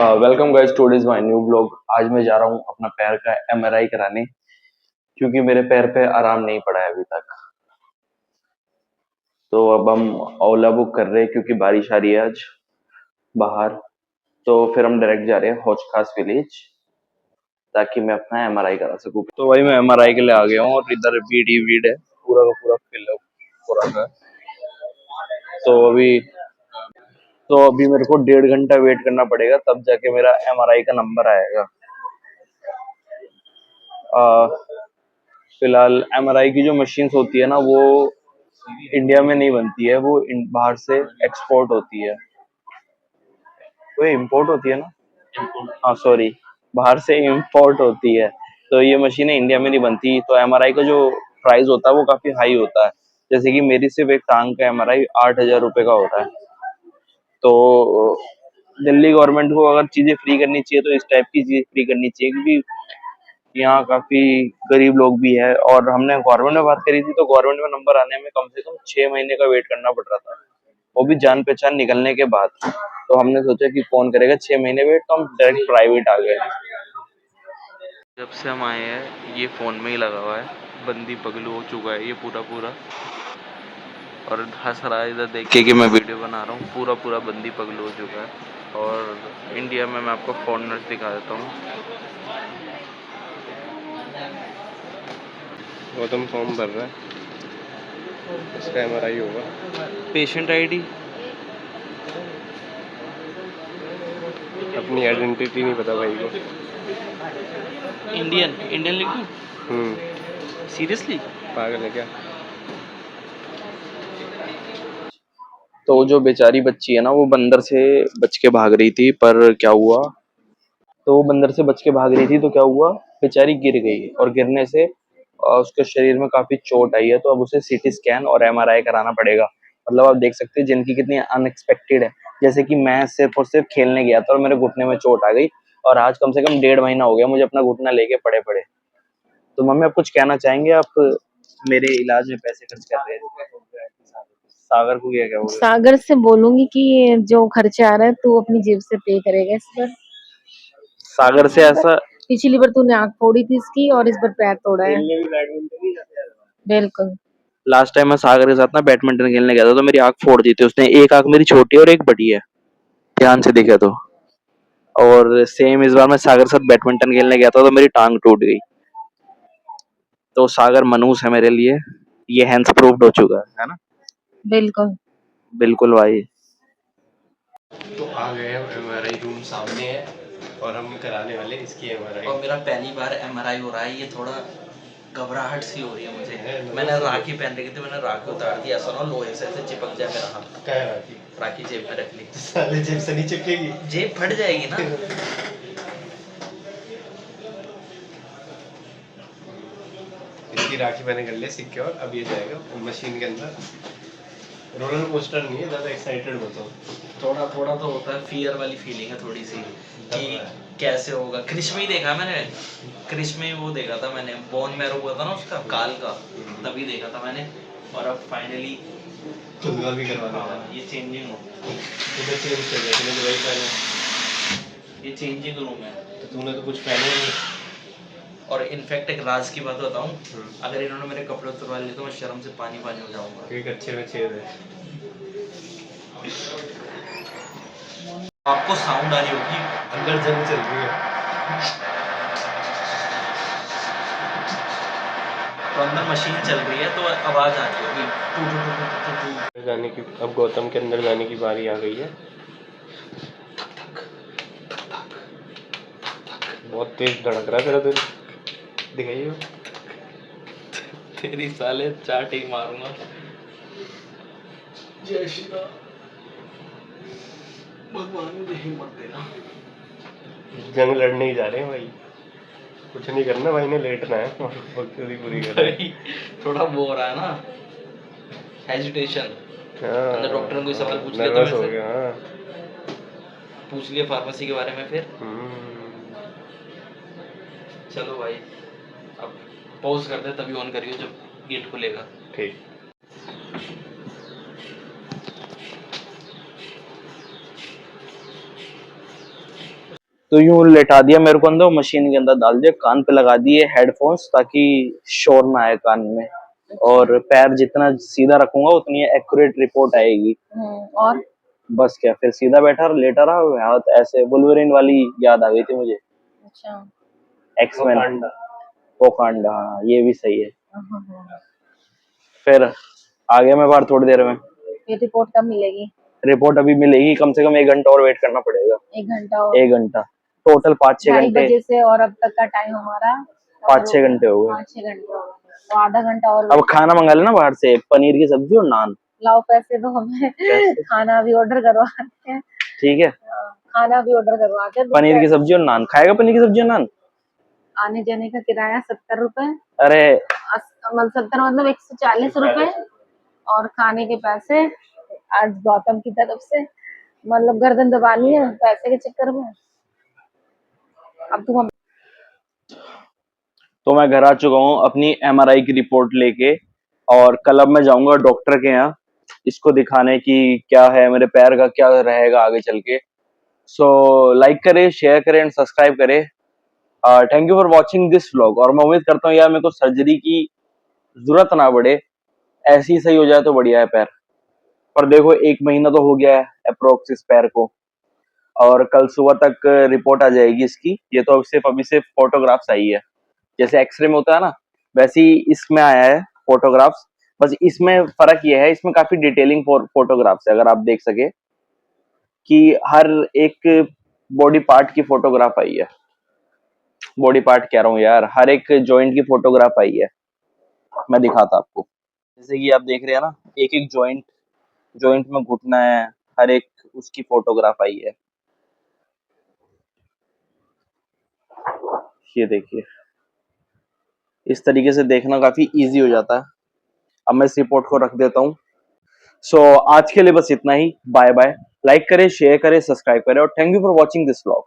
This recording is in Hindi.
Welcome guys to this my new blog. आज मैं जा रहा हूँ अपना पैर का एमआरआई कराने, क्योंकि मेरे पैर पे आराम नहीं पड़ा है अभी तक। तो अब हम ओला बुक कर रहे हैं क्योंकि बारिश आ रही है आज बाहर। तो फिर हम डायरेक्ट जा रहे हैं हौज खास विलेज, ताकि मैं अपना एमआरआई करा सकूँ। तो भाई मैं एमआरआई के लिए आ गया हूँ और इधर भीड़ ही भीड़ है, पूरा का पूरा फिल पूरा का। तो अभी मेरे को 1.5 घंटा वेट करना पड़ेगा, तब जाके मेरा एमआरआई का नंबर आएगा। फिलहाल एमआरआई की जो मशीन्स होती है ना, वो इंडिया में नहीं बनती है, वो बाहर से एक्सपोर्ट होती है। वो इम्पोर्ट होती है ना, हाँ सॉरी, बाहर से इम्पोर्ट होती है। तो ये मशीनें इंडिया में नहीं बनती, तो एमआरआई का जो प्राइस होता है वो काफी हाई होता है। जैसे कि मेरी सिर्फ एक टांग का एमआरआई 8,000 रुपये का होता है। तो दिल्ली गवर्नमेंट को अगर चीजें फ्री करनी चाहिए तो इस टाइप की चीजें फ्री करनी चाहिए, क्योंकि यहाँ काफी गरीब लोग भी है। और हमने गवर्नमेंट में बात करी थी, तो गवर्नमेंट में नंबर आने में कम से कम 6 महीने का वेट करना पड़ रहा था, वो भी जान पहचान निकलने के बाद। तो हमने सोचा कि कौन करेगा 6 महीने वेट, तो हम डायरेक्ट प्राइवेट आ गए। जब से हम आए हैं ये फोन में ही लगा हुआ है, बंदी पगलू हो चुका है ये पूरा पूरा, और हंस रहा है इधर देख के कि मैं वीडियो बना रहा हूँ। पूरा पूरा बंदी पगलू हो चुका है। और इंडिया में मैं आपको फॉरेनर्स दिखा देता हूँ। गौतम फॉर्म भर रहा है, इसका एमआरआई होगा। पेशेंट आईडी, अपनी आइडेंटिटी नहीं पता भाई को। इंडियन इंडियन लिख दूं? सीरियसली पागल है क्या? तो जो बेचारी बच्ची है ना, वो बंदर से बच के भाग रही थी, पर क्या हुआ, तो वो बंदर से बच के भाग रही थी तो क्या हुआ, बेचारी गिर गई, और गिरने से उसके शरीर में काफी चोट आई है। तो अब उसे सीटी स्कैन और एमआरआई कराना पड़ेगा। मतलब आप देख सकते हैं जिनकी कितनी अनएक्सपेक्टेड है। जैसे कि मैं सिर्फ और सिर्फ खेलने गया था और मेरे घुटने में चोट आ गई, और आज कम से कम 1.5 महीना हो गया मुझे अपना घुटना लेके पड़े पड़े। तो मम्मी आप कुछ कहना चाहेंगे? आप मेरे इलाज में पैसे खर्च कर रहे हैं। सागर को क्या क्या बोल रहे हैं? सागर से बोलूंगी कि जो खर्चा आ रहा है तू अपनी जेब से पे करेगा इस बार। सागर से ऐसा, पिछली बार तूने आंख फोड़ी थी इसकी और इस बार पैर तोड़ा है। बिल्कुल। लास्ट टाइम मैं सागर के साथ ना बैडमिंटन खेलने गया था, तो मेरी आंख फोड़ दी थी उसने। एक आंख मेरी छोटी है और एक बड़ी है, ध्यान से दिखे तो। और सेम इस बार मैं सागर के साथ बैडमिंटन खेलने गया था, तो मेरी टांग टूट गई। तो सागर मनूस है मेरे लिए, ये हैंड्स प्रूव्ड हो चुका है ना। बिल्कुल बिल्कुल भाई। तो आ गए हम, एमआरआई रूम सामने है और हम कराने वाले इसकी एमआरआई। और मेरा पहली बार एमआरआई हो रहा है, ये थोड़ा घबराहट सी हो रही है मुझे। मैंने राखी पहन रखी थी, मैंने राखी उतार दी, ऐसा ना लोहे से ऐसे चिपक जाए मेरा हाथ। क्या है राखी? राखी जेब में रख ली। साले जेब से नहीं चिपकेगी, जेब फट जाएगी ना। इसकी राखी मैंने कर लिया सिक्योर। अब ये जाएगा मशीन के अंदर। रोलर कोस्टर नहीं है, ज़्यादा एक्साइटेड होता हूँ। थोड़ा थोड़ा तो होता है, फियर वाली फीलिंग है थोड़ी सी कि कैसे होगा। क्रिश में ही देखा मैंने, क्रिश में वो देखा था मैंने, बोन मैरो हुआ था ना उसका काल का, तभी देखा था मैंने। और अब फाइनली खुद का भी करवाना हाँ, है। ये चेंजिंग हो, तूने चेंज कर दिया, तूने तो वही पहना। ये चेंजिंग रूम है। तो तूने तो कुछ पहना ही नहीं। और इनफैक्ट एक राज की बात बताऊं, अगर इन्होंने मेरे कपड़े उतरवा लिए तो मैं शर्म से पानी पानी हो जाऊंगा। एक अच्छे में छेद है। आपको साउंड आ रही होगी, अंदर जंग चल रही है। तो अंदर मशीन चल रही है तो आवाज आ रही होगी टू टू टू टू टू टू। जाने की, अब गौतम के अंदर जाने की बारी आ गई है। बहुत तेज धड़क रहा है तेरा दिल, दिखाइए। तेरी साले चाट ही मारूंगा। जय श्री राम। भगवान मुझे हिम्मत देना। जंग लड़ने ही जा रहे हैं भाई, कुछ नहीं करना भाई ने, लेटना है और वक्त भी पूरी करना है। थोड़ा वो हो रहा है ना, हेजिटेशन। हाँ, डॉक्टर ने कोई सवाल पूछ लिया तो नर्वस मैं हो गया। हाँ, पूछ लिया फार्मेसी के बारे में फिर। चलो भाई, अब पॉज करते हैं, तभी ऑन करियो जब गेट खुलेगा। ठीक। तो यूं लेटा दिया मेरे को अंदर, मशीन के अंदर डाल दिया, कान पे लगा दिए हेडफोन्स ताकि शोर ना आए कान में, और पैर जितना सीधा रखूंगा उतनी एक्यूरेट रिपोर्ट आएगी। और बस क्या, फिर सीधा बैठा लेटा रहा, हाथ ऐसे, वुल्वरीन वाली याद आ गई थी मुझे, अच्छा। X Men, Wakanda. वोकांडा, हाँ ये भी सही है। हाँ। फिर आ गया मैं बाहर थोड़ी देर में। फिर रिपोर्ट कब मिलेगी? रिपोर्ट अभी मिलेगी, कम से कम 1 घंटा और वेट करना पड़ेगा। 1 घंटा और? 1 घंटा टोटल, 5-6 ढाई घंटे, बजे से और अब तक का टाइम हमारा 5-6 घंटे हो गए। 5-6 घंटे हो गए, तो आधा घंटा और अब wait खाना मंगा लेना बाहर से, पनीर की सब्जी और नान। लाओ पैसे दो हमें, पैसे? खाना भी ऑर्डर करवाते हैं। ठीक है, खाना भी ऑर्डर करवाते हैं। पनीर की सब्जी और नान खाएगा, पनीर की सब्जी और नान। आने जाने का किराया 70 रुपए, अरे 70 मतलब 140 रुपए, और खाने के पैसे आज गौतम की तरफ से, मतलब गर्दन दबानी है पैसे के चक्कर में। अब तुम तो मैं घर आ चुका हूँ अपनी MRI की रिपोर्ट लेके, और कल अब मैं जाऊंगा डॉक्टर के यहाँ इसको दिखाने की क्या है मेरे पैर का, क्या रहेगा आगे चल के। सो लाइक करें, शेयर करें एंड सब्सक्राइब करें। Thank you for watching this vlog, और मैं उम्मीद करता हूँ यार मेरे को सर्जरी की जरूरत ना पड़े, ऐसे ही सही हो जाए तो बढ़िया है पैर। पर देखो 1 महीना तो हो गया है अप्रोक्स इस पैर को, और कल सुबह तक रिपोर्ट आ जाएगी इसकी। ये तो अभी सिर्फ फोटोग्राफ्स आई है, जैसे एक्सरे में होता है ना, वैसे ही इसमें आया है फोटोग्राफ्स। बस इसमें फर्क ये है, इसमें काफी डिटेलिंग फोटोग्राफ्स है, अगर आप देख सके कि हर एक बॉडी पार्ट की फोटोग्राफ आई है। बॉडी पार्ट कह रहा हूँ यार, हर एक जॉइंट की फोटोग्राफ आई है। मैं दिखाता आपको, जैसे कि आप देख रहे हैं ना, एक एक जॉइंट में घुटना है, हर एक उसकी फोटोग्राफ आई है। ये देखिए, इस तरीके से देखना काफी इजी हो जाता है। अब मैं इस रिपोर्ट को रख देता हूँ। सो आज के लिए बस इतना ही, बाय बाय। लाइक करें, शेयर करें, सब्सक्राइब करें, और thank you for watching this vlog.